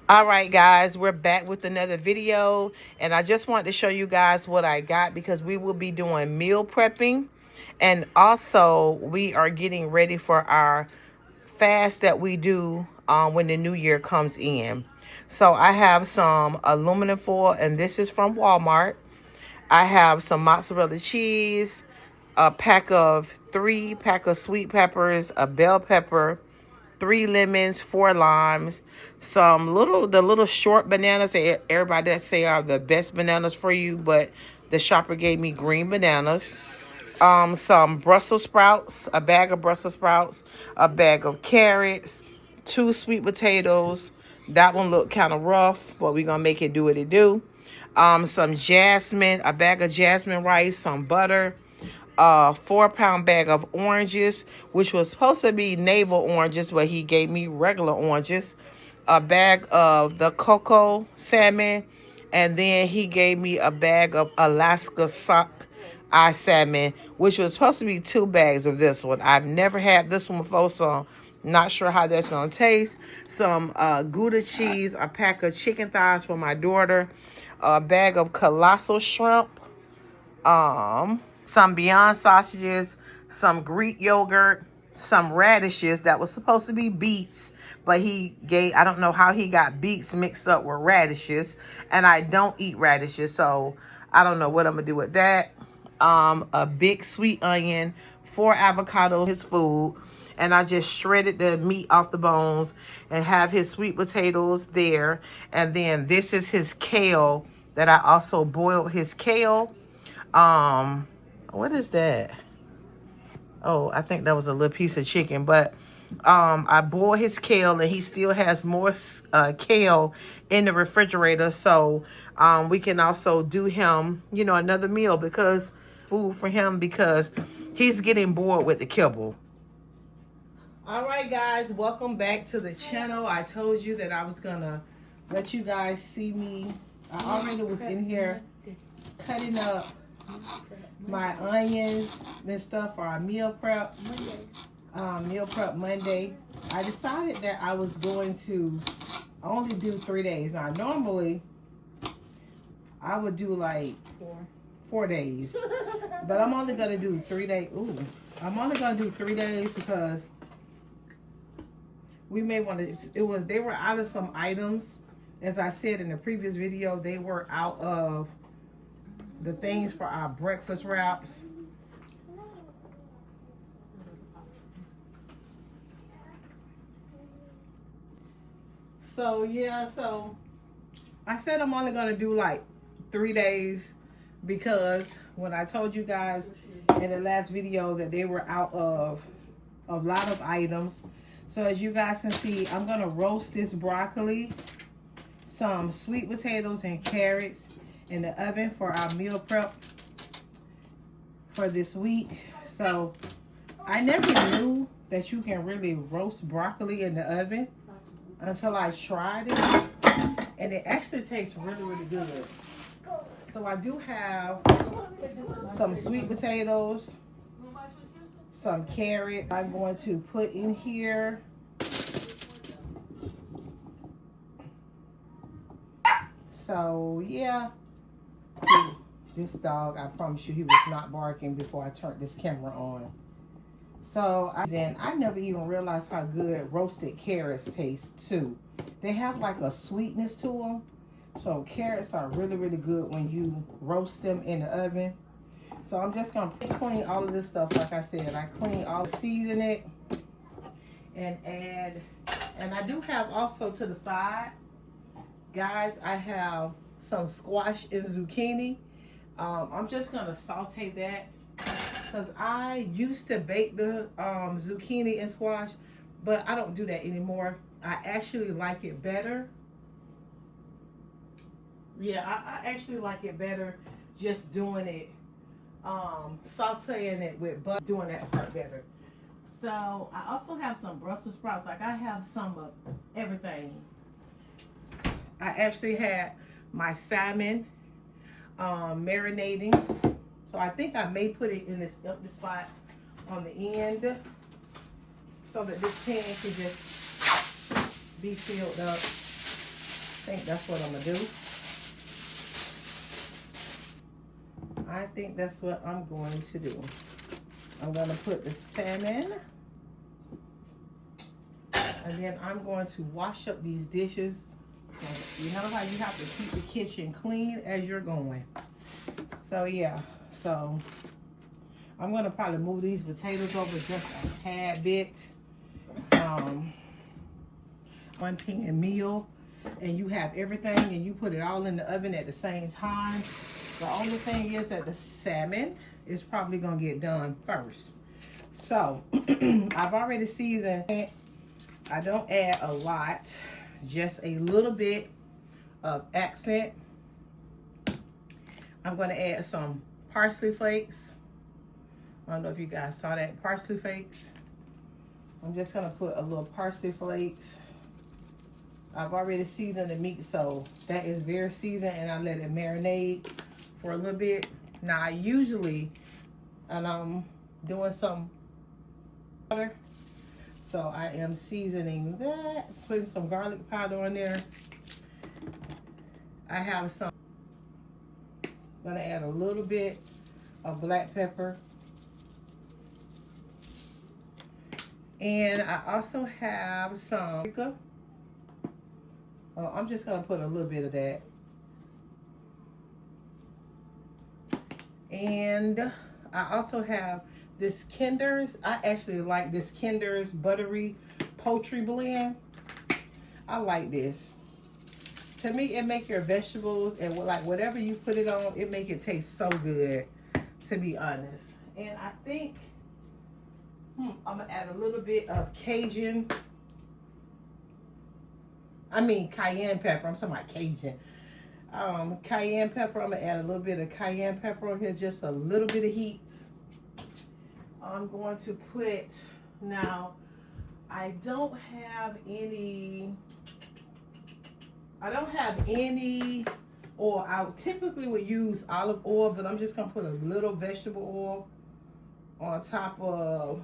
All right, guys, we're back with another video, and I just wanted to show you guys what I got because we will be doing meal prepping, and also we are getting ready for our fast that we do when the new year comes in. So I have some aluminum foil, and this is from Walmart. I have some mozzarella cheese, a pack of 3 pack of sweet peppers, a bell pepper, 3 lemons, 4 limes, the little short bananas that everybody that say are the best bananas for you, but the shopper gave me green bananas. Some Brussels sprouts, a bag of Brussels sprouts, a bag of carrots, 2 sweet potatoes. That one looked kind of rough, but we're gonna make it do what it do. Some jasmine, a bag of jasmine rice, some butter, a 4 pound bag of oranges, which was supposed to be navel oranges, but he gave me regular oranges, a bag of the cocoa salmon, and then he gave me a bag of Alaska sock eye salmon, which was supposed to be 2 bags of this one. I've never had this one before, so not sure how that's gonna taste. Some Gouda cheese, a pack of chicken thighs for my daughter, a bag of colossal shrimp, some Beyond sausages, some Greek yogurt, some radishes that was supposed to be beets, but I don't know how he got beets mixed up with radishes, and I don't eat radishes, so I don't know what I'm gonna do with that. A big sweet onion, 4 avocados, his food, and I just shredded the meat off the bones and have his sweet potatoes there, and then this is his kale that I also boiled his kale. What is that? Oh, I think that was a little piece of chicken, but I boiled his kale, and he still has more kale in the refrigerator, so we can also do him, another meal because food for him because he's getting bored with the kibble. All right, guys, welcome back to the channel. I told you that I was gonna let you guys see me. I already was in here cutting up my onions and stuff for our meal prep Monday. I decided that I was going to only do 3 days. Now normally I would do like 4 days, but I'm only gonna do 3 days. I'm only gonna do 3 days because we may want to. They were out of some items, as I said in the previous video. They were out of the things for our breakfast wraps. So yeah, so I said I'm only gonna do like 3 days because when I told you guys in the last video that they were out of a lot of items. So as you guys can see, I'm gonna roast this broccoli, some sweet potatoes and carrots in the oven for our meal prep for this week. So I never knew that you can really roast broccoli in the oven until I tried it, and it actually tastes really, really good. So I do have some sweet potatoes, some carrot I'm going to put in here. So yeah, this dog, I promise you, he was not barking before I turned this camera on. So I never even realized how good roasted carrots taste too. They have like a sweetness to them. So carrots are really, really good when you roast them in the oven. So I'm just gonna clean all of this stuff. Like I said, I clean all, season it, and add. And I do have also to the side, guys, I have some squash and zucchini. I'm just gonna saute that because I used to bake the zucchini and squash, but I don't do that anymore. I actually like it better. Yeah, I actually like it better just doing it, sauteing it with butter, doing that part better. So I also have some Brussels sprouts. Like I have some of everything. I actually had my salmon marinating. So I think I may put it in this empty spot on the end so that this pan can just be filled up. think that's what I'm gonna do. I think that's what I'm going to do. I'm gonna put the salmon, and then I'm going to wash up these dishes. You know how you have to keep the kitchen clean as you're going. So yeah, so I'm gonna probably move these potatoes over just a tad bit. 1 pan meal, and you have everything, and you put it all in the oven at the same time. The only thing is that the salmon is probably gonna get done first. So I've already seasoned it. I don't add a lot, just a little bit of accent. I'm gonna add some parsley flakes. I don't know if you guys saw that, parsley flakes. I'm just gonna put a little parsley flakes. I've already seasoned the meat, so that is very seasoned, and I let it marinate for a little bit. Now I usually, and I'm doing some water, so I am seasoning that, putting some garlic powder on there. I have some, I'm gonna add a little bit of black pepper. And I also have some paprika. I'm just gonna put a little bit of that. And I also have this Kinder's. I actually like this Kinder's buttery poultry blend. I like this. To me, it make your vegetables and like whatever you put it on, it make it taste so good, to be honest. And I think I'm gonna add a little bit of Cajun. Cayenne pepper. I'm talking about Cajun. Cayenne pepper. I'm gonna add a little bit of cayenne pepper on here, just a little bit of heat. I'm going to put, now I don't have any oil. I typically would use olive oil, but I'm just gonna put a little vegetable oil on top of,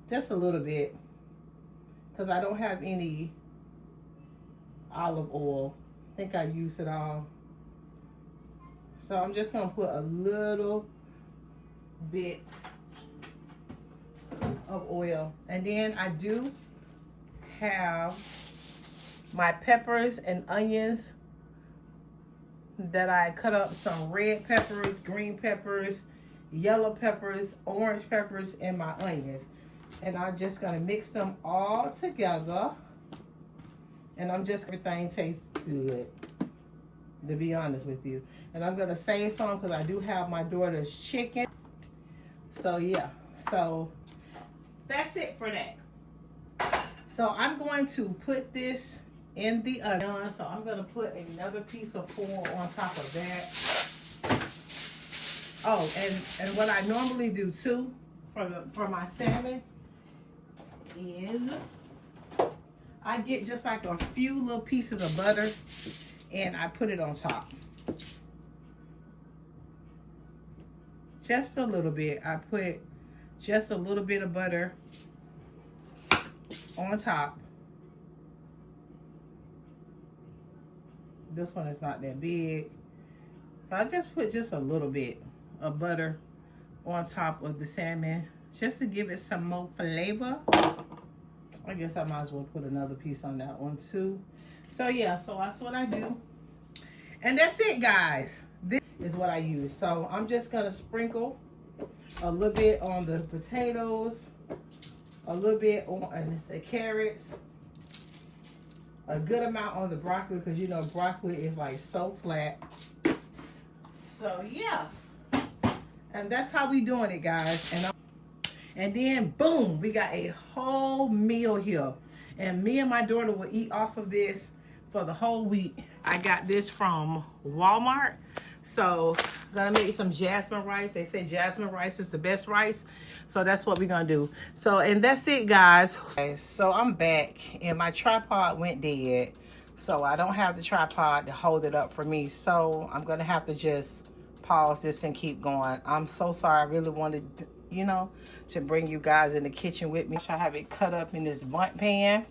just a little bit, because I don't have any olive oil. I think I used it all. So I'm just gonna put a little bit of oil. And then I do have my peppers and onions that I cut up, some red peppers, green peppers, yellow peppers, orange peppers, and my onions. And I'm just gonna mix them all together. And I'm just, everything tastes good, to be honest with you. And I'm gonna save some because I do have my daughter's chicken. So yeah, so that's it for that. So I'm going to put this in the oven. So I'm gonna put another piece of foil on top of that. Oh, and what I normally do too for my salmon is I get just like a few little pieces of butter and I put it on top. Just a little bit. I put just a little bit of butter on top. This one is not that big. But I just put just a little bit of butter on top of the salmon just to give it some more flavor. I guess I might as well put another piece on that one too. So yeah, so that's what I do. And that's it, guys. This is what I use. So I'm just gonna sprinkle a little bit on the potatoes, a little bit on the carrots, a good amount on the broccoli, because you know broccoli is like so flat. So yeah, and that's how we doing it, guys. And then boom, we got a whole meal here, and me and my daughter will eat off of this for the whole week. I got this from Walmart. So I'm gonna make some jasmine rice. They say jasmine rice is the best rice, so that's what we're gonna do. So, and that's it, guys. So I'm back and my tripod went dead, so I don't have the tripod to hold it up for me, so I'm gonna have to just pause this and keep going. I'm so sorry. I really wanted, you know, to bring you guys in the kitchen with me. I have it cut up in this bundt pan.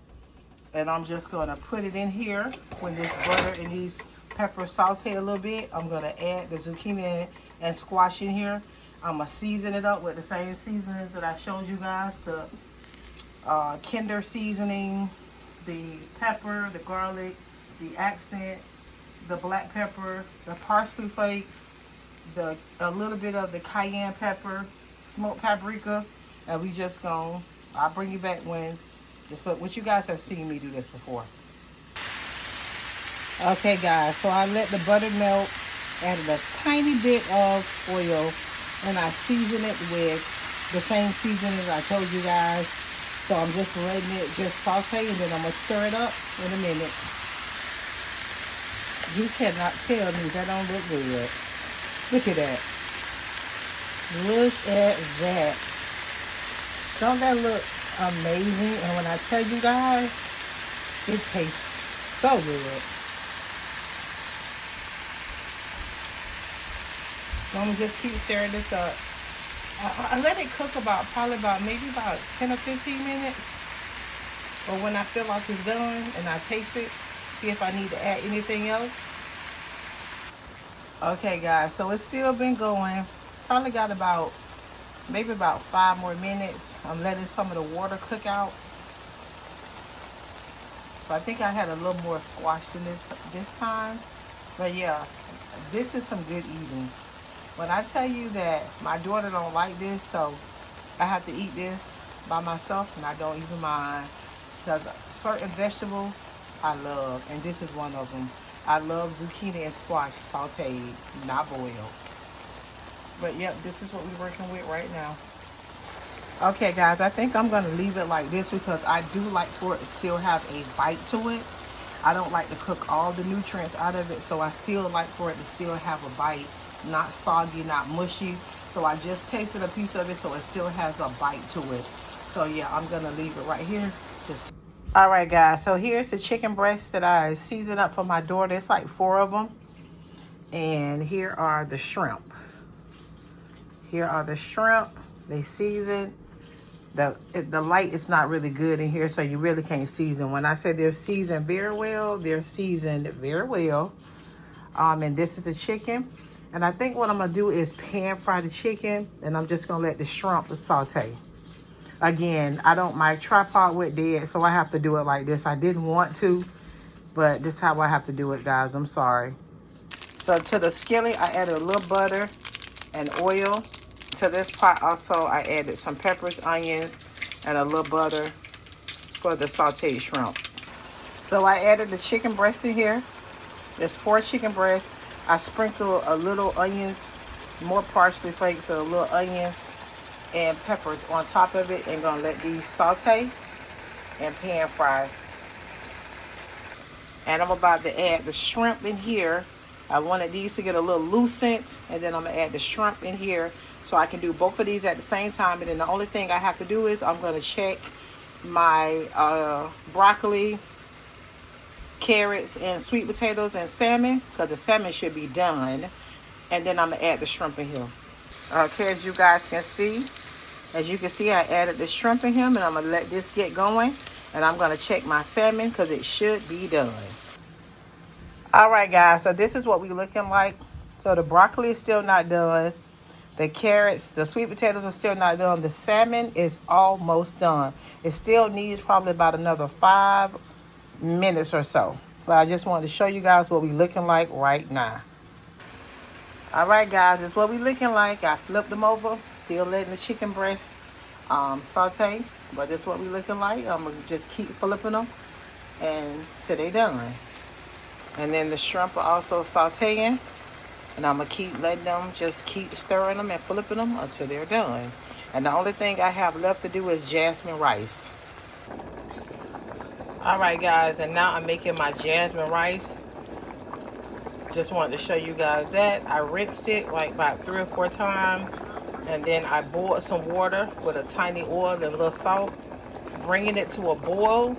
And I'm just gonna put it in here when this butter and these peppers saute a little bit. I'm gonna add the zucchini and squash in here. I'm gonna season it up with the same seasonings that I showed you guys. The Kinder seasoning, the pepper, the garlic, the accent, the black pepper, the parsley flakes, a little bit of the cayenne pepper, smoked paprika, and we just gonna, I'll bring you back when, just what you guys have seen me do this before. Okay guys, so I let the butter melt, added a tiny bit of oil, and I season it with the same seasoning I told you guys. So I'm just letting it just saute, and then I'm gonna stir it up in a minute. You cannot tell me that don't look good. Look at that. Look at that. Don't that look amazing? And when I tell you guys, it tastes so good. So I'm gonna just keep stirring this up. I let it cook probably maybe about 10 or 15 minutes. But when I feel like it's done and I taste it, see if I need to add anything else. Okay guys, so it's still been going. Probably got maybe about 5 more minutes. I'm letting some of the water cook out. So I think I had a little more squash than this time. But yeah, this is some good eating. When I tell you that my daughter don't like this, so I have to eat this by myself, and I don't even mind. Because certain vegetables I love, and this is one of them. I love zucchini and squash sauteed, not boiled. But yep, this is what we're working with right now. Okay guys, I think I'm gonna leave it like this because I do like for it to still have a bite to it. I don't like to cook all the nutrients out of it, so I still like for it to still have a bite. Not soggy, not mushy. So I just tasted a piece of it, so it still has a bite to it. So yeah, I'm gonna leave it right here. All right guys, so here's the chicken breast that I seasoned up for my daughter. It's like 4 of them. And here are the shrimp. Here are the shrimp. They seasoned. The light is not really good in here, so you really can't season. When I say they're seasoned very well, they're seasoned very well. And this is the chicken. And I think what I'm gonna do is pan fry the chicken, and I'm just gonna let the shrimp saute. Again, my tripod went dead, so I have to do it like this. I didn't want to, but this is how I have to do it, guys. I'm sorry. So to the skillet, I added a little butter and oil. To this pot also, I added some peppers, onions, and a little butter for the sauteed shrimp. So I added the chicken breast in here. There's 4 chicken breasts. I sprinkle a little onions, more parsley flakes, and a little onions and peppers on top of it, and gonna let these saute and pan fry. And I'm about to add the shrimp in here. I wanted these to get a little loosened, and then I'm gonna add the shrimp in here so I can do both of these at the same time. And then the only thing I have to do is I'm gonna check my broccoli, carrots, and sweet potatoes and salmon, because the salmon should be done. And then I'm gonna add the shrimp in here. Okay, as you guys can see, I added the shrimp in here, and I'm gonna let this get going, and I'm gonna check my salmon because it should be done. All right guys, so this is what we're looking like. So the broccoli is still not done. The carrots, the sweet potatoes are still not done. The salmon is almost done. It still needs probably about another 5 minutes or so. But I just wanted to show you guys what we're looking like right now. All right guys, this is what we're looking like. I flipped them over, still letting the chicken breast saute, but this is what we're looking like. I'm gonna just keep flipping them until they're done. And then the shrimp are also sauteing, and I'm gonna keep letting them, just keep stirring them and flipping them until they're done. And the only thing I have left to do is jasmine rice. All right guys, and now I'm making my jasmine rice. Just wanted to show you guys that. I rinsed it like about 3 or 4 times, and then I boiled some water with a tiny oil and a little salt, bringing it to a boil.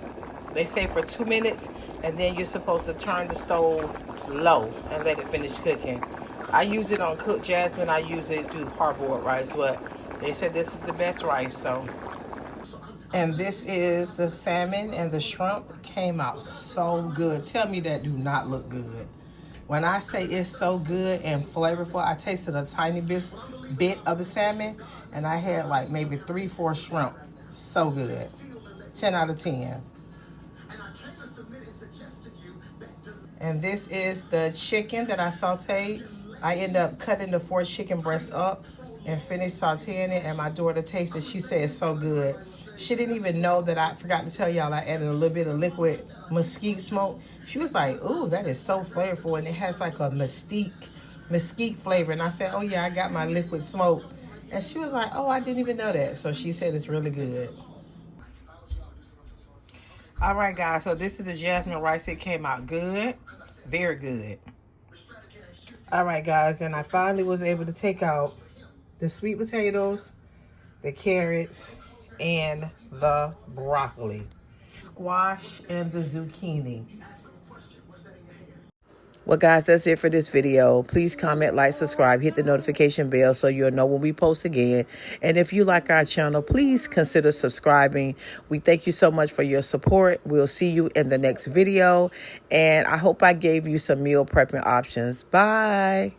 They say for 2 minutes, and then you're supposed to turn the stove low and let it finish cooking. I use it on cooked jasmine. I use it to do parboiled rice, but they said this is the best rice, so. And this is the salmon, and the shrimp came out so good. Tell me that do not look good. When I say it's so good and flavorful, I tasted a tiny bit of the salmon, and I had like maybe 3-4 shrimp. So good. 10 out of 10. And this is the chicken that I sauteed. I ended up cutting the 4 chicken breasts up and finished sauteing it, and my daughter tasted. She said it's so good. She didn't even know that I forgot to tell y'all I added a little bit of liquid mesquite smoke. She was like, ooh, that is so flavorful, and it has like a mesquite flavor. And I said, oh yeah, I got my liquid smoke. And she was like, oh, I didn't even know that. So she said it's really good. All right, guys, so this is the jasmine rice. It came out good, very good. All right, guys, and I finally was able to take out the sweet potatoes, the carrots, and the broccoli, squash, and the zucchini. Well, guys, that's it for this video. Please comment, like, subscribe, hit the notification bell so you'll know when we post again. And if you like our channel, please consider subscribing. We thank you so much for your support. We'll see you in the next video. And I hope I gave you some meal prepping options. Bye.